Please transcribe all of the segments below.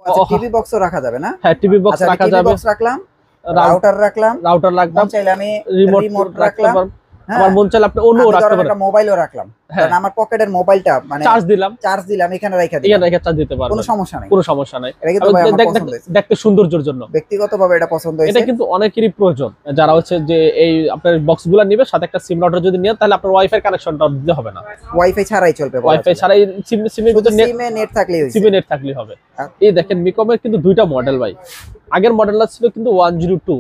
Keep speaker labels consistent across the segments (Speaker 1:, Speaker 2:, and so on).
Speaker 1: আচ্ছা টিভি বক্সও রাখা যাবে না?
Speaker 2: হ্যাঁ টিভি বক্স রাখা যাবে,
Speaker 1: বক্স রাখলাম, রাউটার রাখলাম, চাইলে আমি রিমোট রাখলাম,
Speaker 2: আমার মন চাইলে আপনি অন্য রাখতে পারেন,
Speaker 1: একটা মোবাইলও রাখলাম, কারণ আমার পকেটের মোবাইলটা মানে
Speaker 2: চার্জ দিলাম
Speaker 1: এখানে রেখে দিলাম,
Speaker 2: রেখে চার্জ দিতে পারবেন,
Speaker 1: কোনো সমস্যা নাই,
Speaker 2: কোনো সমস্যা নাই।
Speaker 1: এটা কিন্তু ভাই আমার পছন্দ হয়েছে,
Speaker 2: দেখতে সৌন্দর্যের জন্য
Speaker 1: ব্যক্তিগতভাবে এটা পছন্দ হয়েছে।
Speaker 2: এটা কিন্তু অনেকেরই প্রয়োজন, যারা হচ্ছে যে এই আপনার বক্সগুলো নেবে, সাথে একটা সিম রাউটার যদি নেন তাহলে আপনার ওয়াইফাই কানেকশনটা দিতে হবে না,
Speaker 1: ওয়াইফাই ছাড়াই চলবে,
Speaker 2: ওয়াইফাই ছাড়াই সিমের ভিতরে
Speaker 1: নেট থাকলেই হইছে,
Speaker 2: সিমে নেট থাকলেই হবে। এই দেখেন মিকমের কিন্তু দুইটা মডেল ভাই, আগের মডেলটা ছিল কিন্তু 102,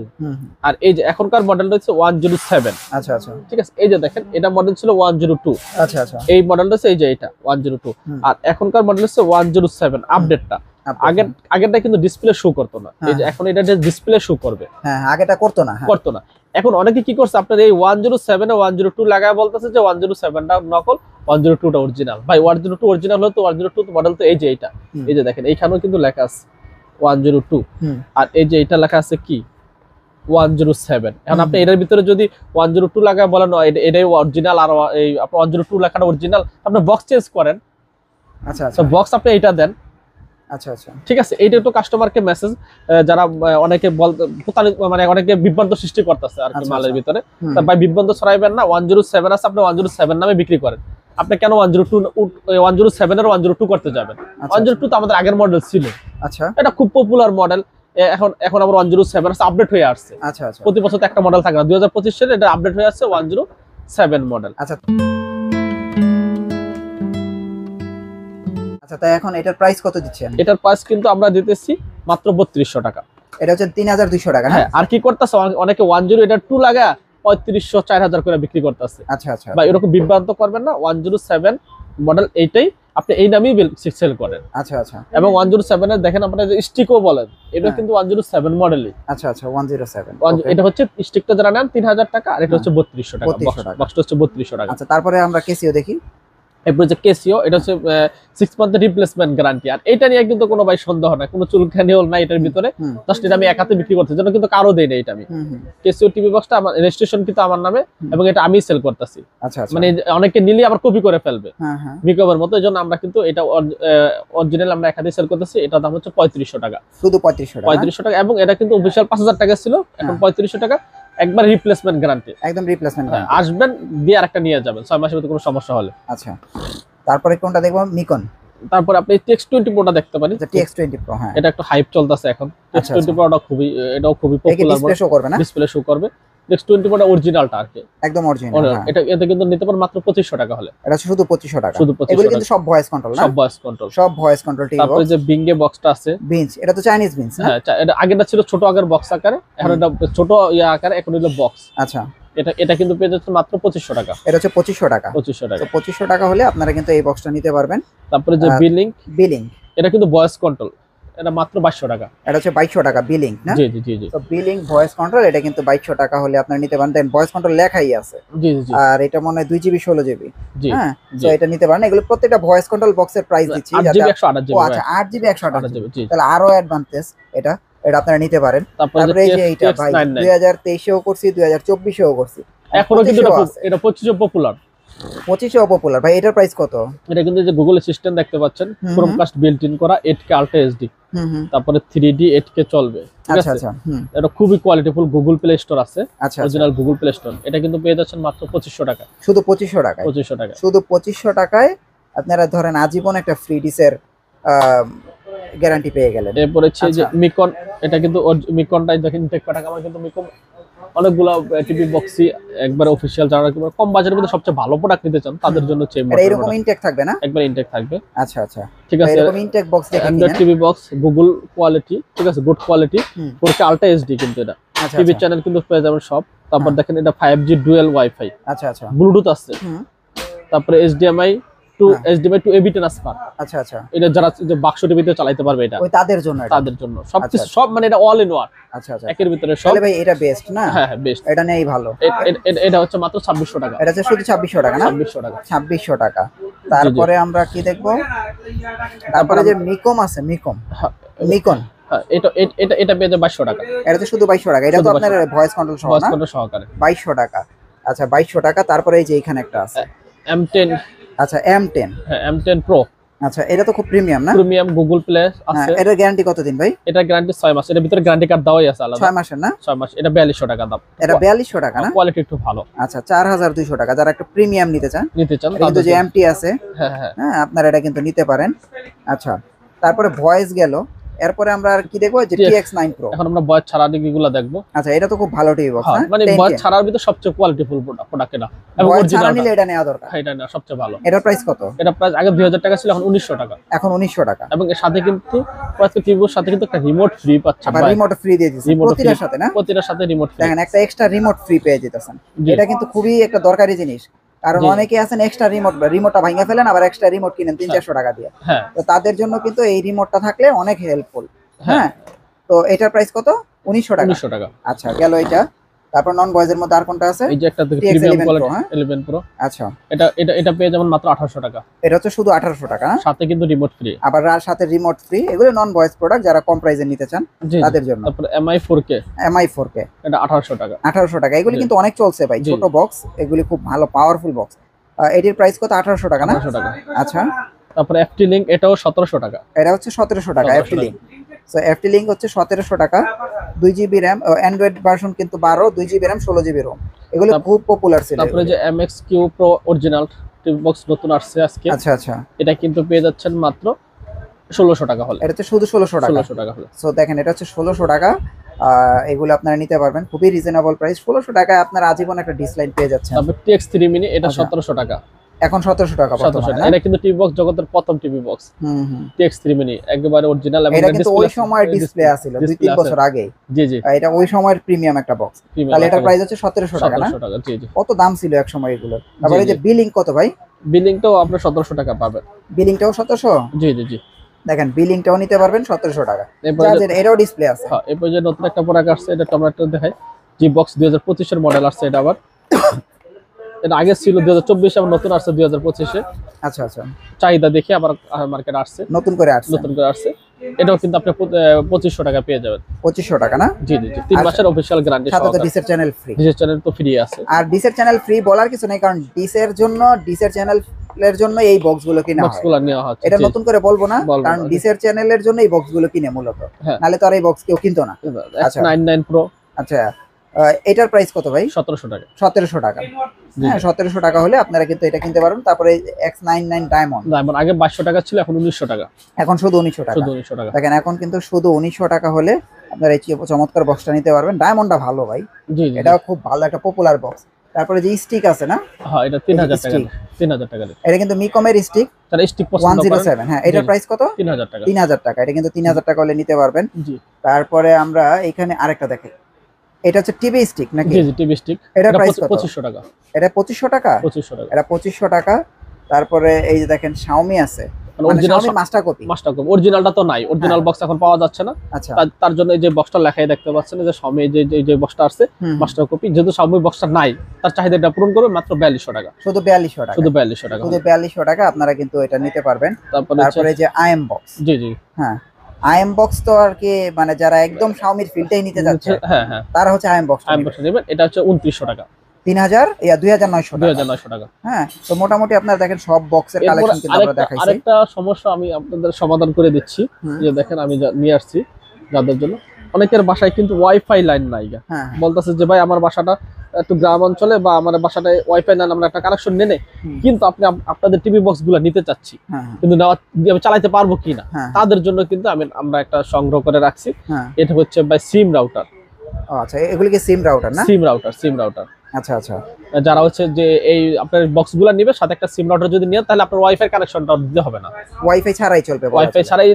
Speaker 2: আর এই যে এখনকার মডেলটা হচ্ছে 107।
Speaker 1: আচ্ছা আচ্ছা
Speaker 2: ঠিক আছে, এই যে দেখেন এটা মডেল ছিল 102,
Speaker 1: আচ্ছা আচ্ছা,
Speaker 2: এই মডেলটা হচ্ছে এই যে এটা 102, আর এখনকার মডেল হচ্ছে 107 আপডেটটা। আগেরটা কিন্তু ডিসপ্লে শো করতো না, এই যে এখন এটা ডিসপ্লে শো করবে,
Speaker 1: হ্যাঁ আগেটা করতো না।
Speaker 2: এখন অনেকে কি করছে, আপনার এই 107 এ 102 লাগায় বলতেছে যে 107টা নকল, 102টা অরিজিনাল। ভাই 102 অরিজিনাল হলো তো 102 মডেল তো এই যে এটা, এই যে দেখেন এইখানেও কিন্তু লেখা আছে 102, আর এই যে এটা লেখা আছে কি 107। এখন আপনি এটার ভিতরে যদি 102 লাগায় বলেন এটাই অরিজিনাল, আর এই আপনি 102 লেখাটা অরিজিনাল, আপনি বক্স চেঞ্জ করেন,
Speaker 1: আচ্ছা আচ্ছা,
Speaker 2: তো বক্স আপনি এটা দেন,
Speaker 1: আচ্ছা আচ্ছা, ঠিক আছে।
Speaker 2: এইটা একটু কাস্টমারকে মেসেজ, যারা অনেকে মানে অনেকে বিভ্রান্ত সৃষ্টি করতেছে আর কি মালের ভিতরে, তার ভাই বিভ্রান্ত ছড়াইবেন না। 107 আছে, আপনি 107 নামে বিক্রি করেন, আপনি কেন 107 এর 102 করতে যাবেন? 102 তো আমাদের আগের মডেল ছিল, আচ্ছা এটা খুব পপুলার মডেল, এখন আবার 107 আছে, আপডেট হয়ে আসছে। আচ্ছা আচ্ছা, প্রতি বছর তো একটা মডেল থাকে না, 2025 সালে এটা আপডেট হয়ে আসছে 107 মডেল।
Speaker 1: আচ্ছা আচ্ছা, তাই এখন এটার প্রাইস কত দিচ্ছেন?
Speaker 2: এটার প্রাইস কিন্তু আমরা দিতেছি মাত্র 3200 টাকা।
Speaker 1: এটা হচ্ছে 3200 টাকা।
Speaker 2: হ্যাঁ, আর কি করতেছে অনেকে 10 এটা 2 লাগা 3500 4000 করে বিক্রি করতেছে।
Speaker 1: আচ্ছা আচ্ছা,
Speaker 2: ভাই এরকম বিভ্রান্ত করবেন না, 107 মডেল এইটাই আপনি এই নামেই সেল করেন।
Speaker 1: আচ্ছা আচ্ছা, এবং
Speaker 2: 107 এর দেখেন আপনারা যে স্টিকও বলেন, এটা কিন্তু 107 মডেলই।
Speaker 1: আচ্ছা আচ্ছা, 107
Speaker 2: এটা হচ্ছে স্টিকটা যারা নেন 3000 টাকা, আর এটা হচ্ছে 3200 টাকা, বক্সটা হচ্ছে 3200 টাকা।
Speaker 1: আচ্ছা, তারপরে আমরা কেসিও দেখি।
Speaker 2: এরপর যে কেসিও, এটা হচ্ছে 6 মান্থের রিপ্লেসমেন্ট গ্যারান্টি, আর এটা নিয়ে কিন্তু কোনো ভাই সন্দেহ নাই, কোনো চুলকানিও নাই এটার ভিতরে, জাস্ট এটা আমি এক হাতে বিক্রি করতে জন্য কিন্তু কারো দেই না, এটা আমি কেসিও টিভি বক্সটা আমার রেজিস্ট্রেশন কিন্তু আমার নামে, এবং এটা আমি সেল করতেছি। আচ্ছা আচ্ছা, মানে অনেকে নিলে আবার কপি করে ফেলবে মিকমের মতো, এজন্য আমরা কিন্তু এটা অরিজিনাল আমরা এক হাতে সেল করতেছি। এটার দাম হচ্ছে 3500 টাকা, শুধু 3500 টাকা, এবং এটা কিন্তু অফিশিয়াল 5000 টাকা ছিল, এখন 3500 টাকা, একবার রিপ্লেসমেন্ট গ্যারান্টি, একদম রিপ্লেসমেন্ট, আসবেন দিয়ে আরেকটা নিয়ে যাবেন 6 মাসের ভিতরে কোনো সমস্যা হলে। আচ্ছা, তারপরে কোনটা দেখবো? নিকন। তারপরে আপনি TX20 Pro টা দেখতে পারেন। TX20 Pro, হ্যাঁ এটা একটু হাইপ চলতেছে এখন। TX20 Pro টা এটাও খুবই পপুলার, ডিসপ্লে শো করবে না, ডিসপ্লে শো করবে। TX20 Pro টা অরিজিনালটা আর কি, একদম অরিজিনাল। এটা কিন্তু নিতে পারেন মাত্র 2500 টাকা হলে। এটা শুধু 2500 টাকা, শুধু 2500 এগুলো কিন্তু সব ভয়েস কন্ট্রোল না, সব ভয়েস কন্ট্রোল, সব ভয়েস কন্ট্রোল। তারপরে যে বিঙ্গে বক্সটা আছে, বিঞ্জ, এটা তো চাইনিজ বিঞ্জ। হ্যাঁ, এটা আগেটা ছিল ছোট আকার বক্স আকারে, এখন এটা ছোট আকারে, এখন হলো বক্স। আচ্ছা, এটা কিন্তু পেয়ে যাচ্ছে মাত্র 2500 টাকা। এটা হচ্ছে 2500 টাকা, 2500 টাকা। তো 2500 টাকা হলে আপনারা কিন্তু এই বক্সটা নিতে পারবেন। তারপরে যে বিলিং, এটা কিন্তু ভয়েস কন্ট্রোল, এটা মাত্র 2200 টাকা। এটা হচ্ছে 2200 টাকা বিলিং না? জি জি জি। তো বিলিং ভয়েস কন্ট্রোল, এটা কিন্তু 2200 টাকা হলে আপনারা নিতে পারেন। দেন ভয়েস কন্ট্রোল লেখাই আছে। জি জি। আর এটা মনে হয় 2GB 16GB। হ্যাঁ, তো এটা নিতে পারেন। এগুলো প্রত্যেকটা ভয়েস কন্ট্রোল বক্সের প্রাইস দিচ্ছি, 8GB 128GB।
Speaker 1: আচ্ছা, 8GB 128GB, তাহলে আরো অ্যাডভান্টেজ এটা আপনারা নিতে পারেন। তারপরে এই যে এইটা ভাই 2023 এও করছি, 2024 এও করছি, এখনো কিন্তু এটা 25 পপুলার, 25 পপুলার। ভাই এটার প্রাইস কত? এটা কিন্তু যে গুগল অ্যাসিস্ট্যান্ট দেখতে পাচ্ছেন, ক্রোমকাস্ট বিল্ট ইন করা, 8K আলট্রা এইচডি, তারপরে 3D 8K চলবে। আচ্ছা আচ্ছা, এটা খুবই কোয়ালিটিফুল, গুগল প্লে স্টোর আছে, অরিজিনাল গুগল প্লে স্টোর। এটা কিন্তু পেয়ে যাচ্ছেন মাত্র 2500 টাকা, শুধু 2500 টাকা, 2500 টাকা, শুধু 2500 টাকায় আপনারা ধরেন আজীবন একটা ফ্রি ডিসের গ্যারান্টি পেয়ে গেলেন। এরপরে হচ্ছে যে মিকন, এটা কিন্তু মিকনটাই দেখেন ইনটেক টাকা, আমার কিন্তু মিকন অনেকগুলা টিভি বক্সই একবার অফিশিয়াল, যারা কম বাজেটের মধ্যে সবচেয়ে ভালো প্রোডাক্ট নিতে চান তাদের জন্য এরকম ইনটেক থাকবে না, একবার ইনটেক থাকবে। আচ্ছা আচ্ছা, ঠিক আছে, এরকম ইনটেক বক্স দেখেন, Android TV box Google quality, ঠিক আছে, good quality, 4K ultra HD কিন্তু এটা টিভি চ্যানেল কিন্তু পেয়ে যাবেন সব। তারপর দেখেন এটা 5G ডুয়াল ওয়াইফাই, আচ্ছা আচ্ছা, ব্লুটুথ আছে, তারপরে HDMI টু AB ট্রান্সফার। আচ্ছা আচ্ছা, এটা যারা যে বাক্স টিভিতে চালাতে পারবে, এটা ওই তাদের জন্য সবকিছু সব, মানে এটা অল ইন ওয়ান। আচ্ছা আচ্ছা, একের ভিতরে সব। তাহলে ভাই এটা বেস্ট না? হ্যাঁ হ্যাঁ, বেস্ট, এটা নেই ভালো। এটা হচ্ছে মাত্র 2600 টাকা, এটা হচ্ছে শুধু 2600 টাকা না? 2600 টাকা, 2600 টাকা। তারপরে আমরা কি দেখবো? তারপরে যে মিকম আছে, মিকন, এটা পেয়ে যাবে 2200 টাকা, এটা তো শুধু 2200 টাকা। এটা তো আপনার ভয়েস কন্ট্রোল সহ না? ভয়েস কন্ট্রোল সহকারে 2200 টাকা। আচ্ছা, 2200 টাকা। তারপরে এই যে এখানে একটা আছে M10। আচ্ছা, M10, হ্যাঁ M10 Pro, আচ্ছা, এটা তো খুব প্রিমিয়াম না?
Speaker 2: প্রিমিয়াম গুগল প্লে আছে।
Speaker 1: এটা গ্যারান্টি কতদিন ভাই?
Speaker 2: এটা গ্যারান্টি 6 মাস। এর ভিতরে গ্যারান্টি কার্ড দেওয়াই আছে আলাদা।
Speaker 1: 6 মাসের না?
Speaker 2: 6 মাস। এটা 4200 টাকা দাম।
Speaker 1: এটা 4200 টাকা না?
Speaker 2: কোয়ালিটি একটু ভালো।
Speaker 1: আচ্ছা, 4200 টাকা। যারা একটু প্রিমিয়াম নিতে চান কিন্তু যে এমটি আছে, হ্যাঁ আপনারা এটা কিন্তু নিতে পারেন। আচ্ছা, তারপরে ভয়েস গেল, এরপরে আমরা আর কি দেখবো? যে TX9 Pro।
Speaker 2: এখন আমরা ভয়েস ছাড়া দিকগুলো দেখবো।
Speaker 1: আচ্ছা, এটা তো খুব ভালো টিভি বক্স, হ্যাঁ
Speaker 2: মানে ভয়েস ছাড়ার ভিতর সবচেয়ে কোয়ালিটিফুল প্রোডাক্ট এটা, এবং
Speaker 1: অরিজিনাল নিলে এটা নেওয়া দরকার।
Speaker 2: এটা না সবচেয়ে ভালো।
Speaker 1: এটার প্রাইস কত?
Speaker 2: এটা প্রাইস আগে 2000 টাকা ছিল, এখন 1900 টাকা।
Speaker 1: এখন 1900 টাকা।
Speaker 2: এবং এর সাথে কিন্তু প্রত্যেকটা টিভির সাথে কিন্তু একটা রিমোট ফ্রি পাচ্ছেন।
Speaker 1: আবার রিমোট ফ্রি দিয়ে দিয়েছে প্রতিটার সাথে না?
Speaker 2: প্রতিটার সাথে রিমোট ফ্রি।
Speaker 1: দেখেন, একটা এক্সট্রা রিমোট ফ্রি পেয়ে যেতেছেন। এটা কিন্তু খুবই একটা দরকারি জিনিস, কারণ অনেকে আছেন এক্সট্রা রিমোটটা ভাঙা ফেলেন, আবার এক্সট্রা রিমোট কিনেন 300-400 টাকা দিয়ে। তো তাদের জন্য কিন্তু এই রিমোটটা থাকলে অনেক হেল্পফুল। হ্যাঁ, তো এটার প্রাইস কত? 1900 টাকা।
Speaker 2: 1900 টাকা।
Speaker 1: আচ্ছা, গেল এটা। তারপর নন ভয়েসের মধ্যে আর কোনটা আছে?
Speaker 2: এই যে একটা প্রিমিয়াম কোয়ালিটি 11 প্রো।
Speaker 1: আচ্ছা,
Speaker 2: এটা পেয়ে যাবেন মাত্র 1800 টাকা।
Speaker 1: এটা হচ্ছে শুধু 1800 টাকা,
Speaker 2: সাথে কিন্তু রিমোট ফ্রি।
Speaker 1: আবার সাথে রিমোট ফ্রি। এগুলো নন ভয়েস প্রোডাক্ট, যারা কম প্রাইসে নিতে চান তাদের জন্য।
Speaker 2: তারপর MI 4K এটা 1800 টাকা।
Speaker 1: 1800 টাকা। এগুলি কিন্তু অনেক চলছে ভাই, ছোট বক্স, এগুলি খুব ভালো পাওয়ারফুল বক্স। এটির প্রাইস কত? 1800 টাকা না?
Speaker 2: 1800 টাকা।
Speaker 1: আচ্ছা,
Speaker 2: তারপর FT Link এটাও 1700 টাকা।
Speaker 1: এটা হচ্ছে 1700 টাকা FT Link। So FT Link হচ্ছে 1700 টাকা। 2GB RAM, অ্যান্ড্রয়েড ভার্সন কিন্তু 12, 2GB RAM, 16GB ROM। এগুলো খুব পপুলার ছিল।
Speaker 2: তারপরে যে MX-Q Pro original TV box নতুন আসছে আজকে।
Speaker 1: আচ্ছা আচ্ছা,
Speaker 2: এটা কিন্তু পেয়ে যাচ্ছেন মাত্র 1600 টাকা হলে।
Speaker 1: এটা হচ্ছে শুধু 1600 টাকা।
Speaker 2: 1600 টাকা হলে।
Speaker 1: সো দেখেন, এটা হচ্ছে 1600 টাকা। এগুলো আপনারা নিতে পারবেন, খুবই রিজনেবল প্রাইস। 1600 টাকায় আপনারা আজীবন একটা ডিসলাইন পেয়ে যাচ্ছেন।
Speaker 2: তারপর TX3 mini এটা 1700 টাকা।
Speaker 1: এখন 1700 টাকা বর্তমানে।
Speaker 2: এটা কিন্তু টিভি বক্স জগতের প্রথম টিভি বক্স। TX3 mini একেবারে অরিজিনাল, এবং
Speaker 1: এটা কিন্তু ওই সময়ের ডিসপ্লে ছিল 2-3 বছর আগে।
Speaker 2: জি জি,
Speaker 1: এটা ওই সময়ের প্রিমিয়াম একটা বক্স। তাহলে এটার প্রাইস হচ্ছে 1700 টাকা না?
Speaker 2: 1700 টাকা। জি জি,
Speaker 1: কত দাম ছিল এক সময় এগুলোর। তারপরে এই যে বিলিং কত ভাই?
Speaker 2: বিলিংটাও আপনি 1700 টাকা পাবেন।
Speaker 1: বিলিংটাও 1700?
Speaker 2: জি জি জি,
Speaker 1: দেখেন বিলিংটাও নিতে পারবেন 1700 টাকা। এটাও ডিসপ্লে আছে।
Speaker 2: হ্যাঁ, এরপর যে নতুন একটা প্রোডাক্ট আসছে, এটা টমেটো দেখাই। জি বক্স 2025 এর মডেল আসছে এটা আবার। এটা আগে ছিল 2024, আবার নতুন আসছে 2025 এ।
Speaker 1: আচ্ছা আচ্ছা,
Speaker 2: চাহিদা দেখে আবার মার্কেটে আসছে,
Speaker 1: নতুন করে আসছে।
Speaker 2: এটাও কিন্তু আপনি 2500 টাকা পেয়ে যাবেন।
Speaker 1: 2500 টাকা না?
Speaker 2: জি জি জি, 3 মাসের অফিশিয়াল গ্যারান্টি
Speaker 1: সাথে তো ডিসের চ্যানেল ফ্রি।
Speaker 2: ডিসের চ্যানেল তো ফ্রি আছে।
Speaker 1: আর ডিসের চ্যানেল ফ্রি বলার কিছু নেই, কারণ ডিসের চ্যানেলের জন্য এই বক্সগুলো কিনা হয়।
Speaker 2: বক্সগুলো নেওয়া হচ্ছে,
Speaker 1: এটা নতুন করে বলবো না, কারণ ডিসের চ্যানেলের জন্য এই বক্সগুলো কিনে মূলত, নালে তো আর এই বক্স কেউ কিনতো না।
Speaker 2: আচ্ছা, 99 Pro।
Speaker 1: আচ্ছা, এটার প্রাইস কত ভাই?
Speaker 2: 1700 টাকা।
Speaker 1: 1700 টাকা। হ্যাঁ, 1700 টাকা হলে আপনারা কিন্তু এটা কিনতে পারবেন। তারপরে X99 ডায়মন্ড
Speaker 2: আগে 2200 টাকা ছিল, এখন 1900 টাকা।
Speaker 1: এখন শুধু 1900 টাকা। দেখেন, এখন কিন্তু শুধু 1900 টাকা হলে আপনারা এই চমৎকার বক্সটা নিতে পারবেন। ডায়মন্ডটা ভালো ভাই, এটাও খুব ভালো একটা পপুলার বক্স। তারপরে যে স্টিক আছে না,
Speaker 2: হ্যাঁ এটা 3000 টাকা। 3000 টাকা।
Speaker 1: এটা কিন্তু মিকমের স্টিক,
Speaker 2: তার স্টিক পছন্দ করেন
Speaker 1: 107। হ্যাঁ, এটার প্রাইস কত?
Speaker 2: 3000 টাকা।
Speaker 1: 3000 টাকা। এটা কিন্তু 3000 টাকা হলে নিতে পারবেন।
Speaker 2: জি,
Speaker 1: তারপরে আমরা এখানে আরেকটা দেখি, এটা হচ্ছে টিভি স্টিক নাকি?
Speaker 2: জি জি, টিভি স্টিক।
Speaker 1: এটার প্রাইস কত?
Speaker 2: 2500 টাকা।
Speaker 1: এটা 2500 টাকা।
Speaker 2: 2500 টাকা।
Speaker 1: এটা 2500 টাকা। তারপরে এই যে দেখেন Xiaomi আছে, Xiaomi মাস্টার কপি।
Speaker 2: অরিজিনালটা তো নাই, অরিজিনাল বক্স এখন পাওয়া যাচ্ছে না।
Speaker 1: আচ্ছা,
Speaker 2: তার জন্য এই যে বক্সটা লেখাই দেখতে পাচ্ছেন, যে Xiaomi যে বক্সটা আসছে মাস্টার কপি, যেহেতু Xiaomi বক্সটা নাই, তার চাহিদাটা পূরণ করবে মাত্র 4200 টাকা।
Speaker 1: শুধু 4200 টাকা।
Speaker 2: শুধু 4200 টাকা।
Speaker 1: শুধু 4200 টাকা আপনারা কিন্তু এটা নিতে পারবেন। তারপরে যে IM বক্স।
Speaker 2: জি জি,
Speaker 1: হ্যাঁ, IM বক্স তো আর কি, মানে যারা একদম Xiaomi-র ফিল্ডটাই নিতে যাচ্ছে,
Speaker 2: হ্যাঁ হ্যাঁ,
Speaker 1: তারা হচ্ছে IM বক্স
Speaker 2: নেবেন। এটা হচ্ছে 2900 টাকা।
Speaker 1: 2900 টাকা। হ্যাঁ, তো মোটামুটি আপনারা দেখেন সব বক্সের কালেকশন কিন্তু আমরা দেখাইছি।
Speaker 2: আরেকটা সমস্যা আমি আপনাদের সমাধান করে দিচ্ছি, যে দেখেন আমি নিয়ে আসছি যাদের জন্য। অনেকের বাসায় কিন্তু ওয়াইফাই লাইন নাই, বলতেছে যে ভাই আমার বাসাটা একটু গ্রাম অঞ্চলে, বা আমার বাসাটায় ওয়াইফাই লাইন, আমরা একটা কানেকশন নেই, কিন্তু আপনাদের টিভি বক্স গুলা নিতে চাচ্ছি, কিন্তু আমি চালাতে পারবো কিনা, তাদের জন্য কিন্তু আমরা একটা সংগ্রহ করে রাখছি। এটা হচ্ছে ভাই সিম রাউটার।
Speaker 1: আচ্ছা, এগুলি কি সিম রাউটার না?
Speaker 2: সিম রাউটার।
Speaker 1: আচ্ছা আচ্ছা,
Speaker 2: যারা হচ্ছে যে এই আপনার বক্সগুলো নেবে, সাথে একটা সিম রাউটার যদি নেন, তাহলে আপনার ওয়াইফাই কানেকশনটা দিতে হবে না।
Speaker 1: ওয়াইফাই ছাড়াই চলবে?
Speaker 2: ওয়াইফাই ছাড়াই,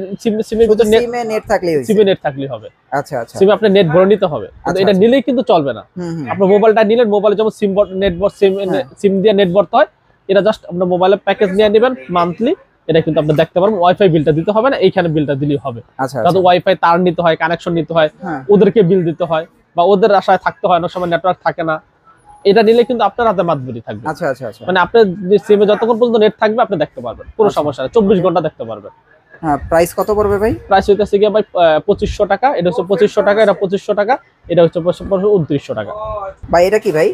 Speaker 2: সিমের ভিতরে
Speaker 1: নেট থাকলেই হইছে।
Speaker 2: সিমে নেট থাকলেই হবে।
Speaker 1: আচ্ছা আচ্ছা,
Speaker 2: সিমে আপনি নেট ভরে নিতে হবে, কিন্তু এটা নিলেই কিন্তু চলবে না। আপনার মোবাইলটা নিলেন, মোবাইলে যেমন সিম দিয়ে নেট ভরতে হয়, এটা জাস্ট আপনার মোবাইলে প্যাকেজ নিয়ে নেবেন মান্থলি, এটা কিন্তু আপনি দেখতে পারবেন। ওয়াইফাই বিলটা দিতে হবে না, এইখানে বিলটা দিলেই হবে। যাতে ওয়াইফাই তার নিতে হয়, কানেকশন নিতে হয়, ওদেরকে বিল দিতে হয়, বা ওদের আশায় থাকতে হয়, অনেক সময় নেটওয়ার্ক থাকে না। এটা নিলে কিন্তু আপনার হাতে মাতবরি থাকবে।
Speaker 1: আচ্ছা আচ্ছা আচ্ছা,
Speaker 2: মানে আপনার সিমে যতক্ষণ পর্যন্ত নেট থাকবে আপনি দেখতে পারবেন, কোনো সমস্যা নেই, 24 ঘন্টা দেখতে পারবেন।
Speaker 1: হ্যাঁ, প্রাইস কত পড়বে ভাই?
Speaker 2: প্রাইস হইতেছে কি ভাই 2500 টাকা। এটা হচ্ছে 2500 টাকা, এটা 2500 টাকা, এটা হচ্ছে 2900 টাকা।
Speaker 1: ভাই এটা কি ভাই?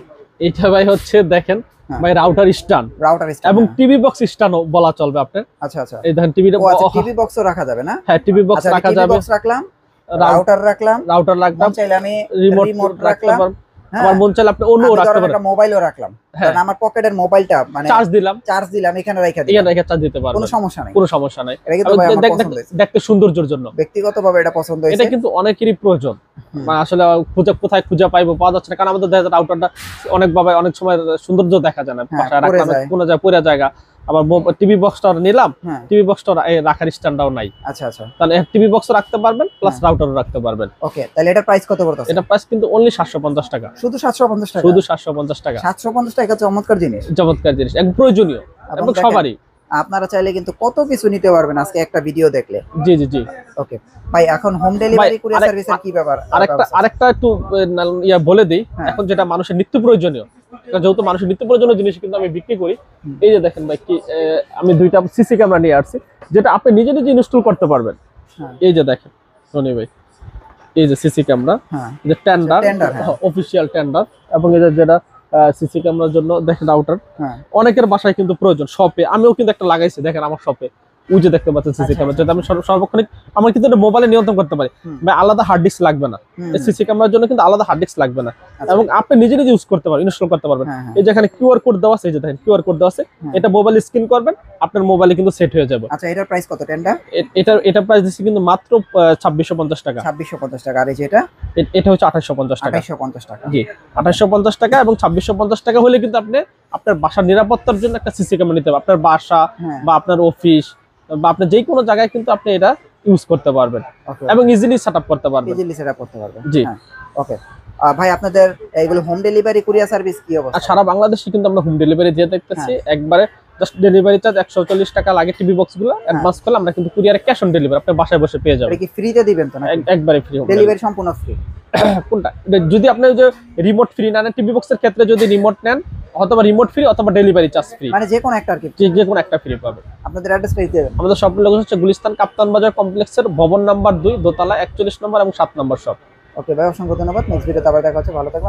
Speaker 2: এটা ভাই হচ্ছে দেখেন ভাই রাউটার স্ট্যান্ড এবং টিভি বক্স স্ট্যান্ডও বলা চলবে আপনার।
Speaker 1: আচ্ছা আচ্ছা,
Speaker 2: এই দেখেন
Speaker 1: টিভি বক্সও রাখা যাবে না?
Speaker 2: হ্যাঁ টিভি বক্স রাখা যাবে,
Speaker 1: রাখলাম, রাউটার রাখলাম, চাইলে আমি রিমোট রাখলাম,
Speaker 2: আমার মন চাইলে আপনি অন্য রাখতে পারেন,
Speaker 1: মোবাইলও রাখলাম, কারণ আমার পকেটের মোবাইলটা মানে চার্জ দিলাম এখানে রেখে চার্জ দিতে পারবো, কোনো সমস্যা নাই। এটা কিন্তু
Speaker 2: দেখতে সৌন্দর্যের জন্য
Speaker 1: ব্যক্তিগতভাবে এটা পছন্দ হয়েছে।
Speaker 2: এটা কিন্তু অনেকেরই প্রয়োজন, মানে আসলে কোথায় খুঁজে পাইবো পাওয়া যাচ্ছে না, কারণ আমাদের রাউটারটা অনেক সময় সৌন্দর্য দেখা যায় না, পাশে রাখলাম কোনো জায়গায় পুরো জায়গা। আবার টিভি বক্সটা নিলাম, টিভি বক্সটা রাখার স্ট্যান্ডটাও নাই।
Speaker 1: আচ্ছা আচ্ছা,
Speaker 2: তাহলে টিভি বক্স রাখতে পারবেন প্লাস রাউটারও রাখতে পারবেন।
Speaker 1: ওকে, তাহলে এটার প্রাইস কত পড়তেছে?
Speaker 2: এটা প্রাইস কিন্তু অনলি 750 টাকা,
Speaker 1: শুধু 750 টাকা,
Speaker 2: শুধু 750 টাকা।
Speaker 1: 750 টাকা চমৎকার জিনিস,
Speaker 2: একদম প্রয়োজনীয় এবং সবারই।
Speaker 1: আপনারা চাইলে কিন্তু কত কিছু নিতে পারবেন আজকে একটা ভিডিও দেখলে।
Speaker 2: জি জি জি।
Speaker 1: ওকে ভাই, এখন হোম ডেলিভারি কুরিয়ার সার্ভিসের কি ব্যাপার?
Speaker 2: আরেকটা একটু বলে দেই, এখন যেটা মানুষের নিত্য প্রয়োজনীয়, যেহেতু মানুষের নিত্য প্রয়োজনীয় জিনিস কিন্তু আমি বিক্রি করি। এই যে দেখেন ভাই, কি আমি 2টা সিসি ক্যামেরা নিয়ে আসছি, যেটা আপনি নিজে নিজে ইনস্টল করতে পারবেন। এই যে দেখেন রনি ভাই, এই যে সিসি ক্যামেরা, যে টেন্ডার অফিসিয়াল টেন্ডার, এবং এই যে যেটা সিসি ক্যামেরার জন্য দেখেন রাউটার, অনেকের বাসায় কিন্তু প্রয়োজন, শপে আমিও কিন্তু একটা লাগাইছি, দেখেন আমার শপে ওই যে দেখতে পাচ্ছেন সিসি ক্যামেরা, যেটা আমি সর্বক্ষণিক আমার কিন্তু এটা মোবাইলে নিয়ন্ত্রণ করতে পারি, ভাই আলাদা হার্ড ডিস্ক লাগবে না, এই সিসি ক্যামেরার জন্য কিন্তু আলাদা হার্ড ডিস্ক লাগবে না, এবং আপনি নিজে নিজে ইউজ করতে পারবেন, ইনস্টল করতে পারবেন। এই যে এখানে কিউআর কোড দেওয়া আছে, এই যে দেখেন কিউআর কোড দেওয়া আছে, এটা মোবাইল স্ক্যান করবেন, আপনার মোবাইলে কিন্তু সেট হয়ে যাবে।
Speaker 1: আচ্ছা, এটার প্রাইস কত?
Speaker 2: এটা প্রাইস দিচ্ছি কিন্তু মাত্র 2650 টাকা।
Speaker 1: 2650 টাকা। আর এই যে
Speaker 2: এটা হচ্ছে 2850 টাকা।
Speaker 1: 2850 টাকা,
Speaker 2: জি 2850 টাকা, এবং 2650 টাকা হলে কিন্তু আপনি আপনার বাসার নিরাপত্তার জন্য একটা সিসি ক্যামেরা নিতে পারবেন, আপনার বাসা বা আপনার অফিস বা আপনি যে কোনো জায়গায় কিন্তু আপনি এটা ইউজ করতে পারবেন এবং ইজিলি সেটআপ করতে পারবেন। জি
Speaker 1: ওকে ভাই, আপনাদের এইগুলো হোম ডেলিভারি কুরিয়ার সার্ভিস কি অবস্থা?
Speaker 2: সারা বাংলাদেশে কিন্তু আমরা হোম ডেলিভারি দিয়ে দেখতেছি, একবারে জাস্ট ডেলিভারি চার্জ 140 টাকা লাগে, টিভি বক্সগুলো অ্যাডভান্স করলে আমরা কিন্তু কুরিয়ারে ক্যাশ অন ডেলিভারি আপনি বাসায় বসে পেয়ে যাবেন।
Speaker 1: এটা কি ফ্রিতে দিবেন তো? না,
Speaker 2: একবারে ফ্রি,
Speaker 1: ডেলিভারি সম্পূর্ণ ফ্রি।
Speaker 2: কোনটা? যদি আপনি যে রিমোট ফ্রি নেন, টিভি বক্সের ক্ষেত্রে যদি রিমোট নেন, অথবা রিমোট ফ্রি অথবা ডেলিভারি চার্জ ফ্রি,
Speaker 1: মানে যে কোনো একটা আর কি,
Speaker 2: যে কোনো একটা ফ্রি পাবে।
Speaker 1: আপনাদের অ্যাড্রেস পেজ দেবেন।
Speaker 2: আমাদের শপ লোকেশন হচ্ছে গুলিস্তান কাপ্তান বাজার কমপ্লেক্সের ভবন নাম্বার 2 দোতলা 41 নম্বর এবং 7 নম্বর শপ।
Speaker 1: ওকে ভাই, অসংখ্য ধন্যবাদ। নেক্সট ভিডিওতে আবার দেখা হচ্ছে, ভালো থাকবেন।